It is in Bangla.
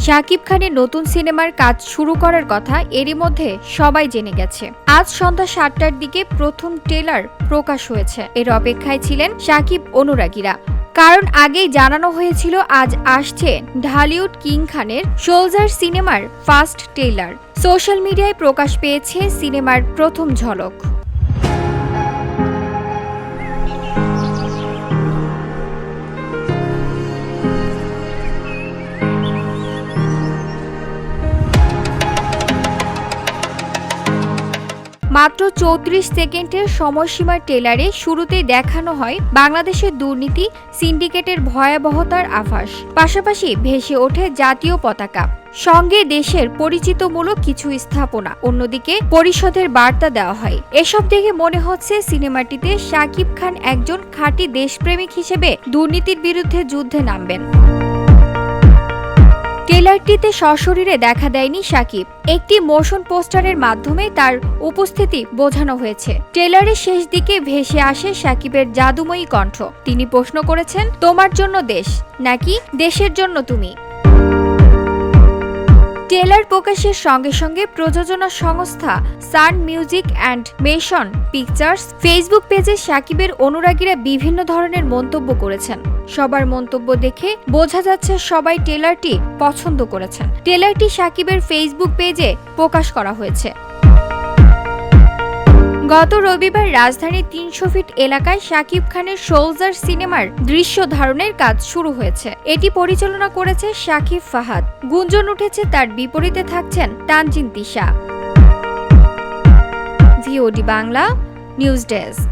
শাকিব খানের নতুন সিনেমার কাজ শুরু করার কথা এরই মধ্যে সবাই জেনে গেছে। আজ সন্ধ্যা ৭টার দিকে প্রথম ট্রেলার প্রকাশ হয়েছে। এর অপেক্ষায় ছিলেন শাকিব অনুরাগীরা, কারণ আগেই জানানো হয়েছিল আজ আসছে ঢালিউড কিং খানের সোলজার সিনেমার ফার্স্ট ট্রেলার। সোশ্যাল মিডিয়ায় প্রকাশ পেয়েছে সিনেমার প্রথম ঝলক। মাত্র ৩৪ সেকেন্ডের সময়সীমার ট্রেলারে শুরুতেই দেখানো হয় বাংলাদেশের দুর্নীতি সিন্ডিকেটের ভয়াবহতার আভাস। পাশাপাশি ভেসে ওঠে জাতীয় পতাকা, সঙ্গে দেশের পরিচিতমূলক কিছু স্থাপনা। অন্যদিকে পরিষদের বার্তা দেওয়া হয়। এসব দেখে মনে হচ্ছে সিনেমাটিতে শাকিব খান একজন খাঁটি দেশপ্রেমিক হিসেবে দুর্নীতির বিরুদ্ধে যুদ্ধে নামবেন। ট্রেলারটিতে সশরীরে দেখা দেয়নি শাকিব। একটি মোশন পোস্টারের মাধ্যমে তার উপস্থিতি বোঝানো হয়েছে। ট্রেলারের শেষ দিকে ভেসে আসে শাকিবের জাদুময়ী কণ্ঠ। তিনি প্রশ্ন করেছেন, তোমার জন্য দেশ নাকি দেশের জন্য তুমি? ট্রেলার প্রকাশের সঙ্গে সঙ্গে প্রযোজনা সংস্থা সান মিউজিক অ্যান্ড মেশন পিকচার্স ফেসবুক পেজে শাকিবের অনুরাগীরা বিভিন্ন ধরনের মন্তব্য করেছেন। সবার মন্তব্য দেখে বোঝা যাচ্ছে সবাই ট্রেলারটি পছন্দ করেছেন। ট্রেলারটি শাকিবের ফেসবুক পেজে প্রকাশ করা হয়েছে। গত রবিবার রাজধানীর ৩০০ ফিট এলাকায় শাকিব খানের সোলজার সিনেমার দৃশ্য ধারণের কাজ শুরু হয়েছে। এটি পরিচালনা করেছে শাকিব ফাহাদ। গুঞ্জন উঠেছে তার বিপরীতে থাকছেন Tanjin Tisha. VOD Bangla news desk.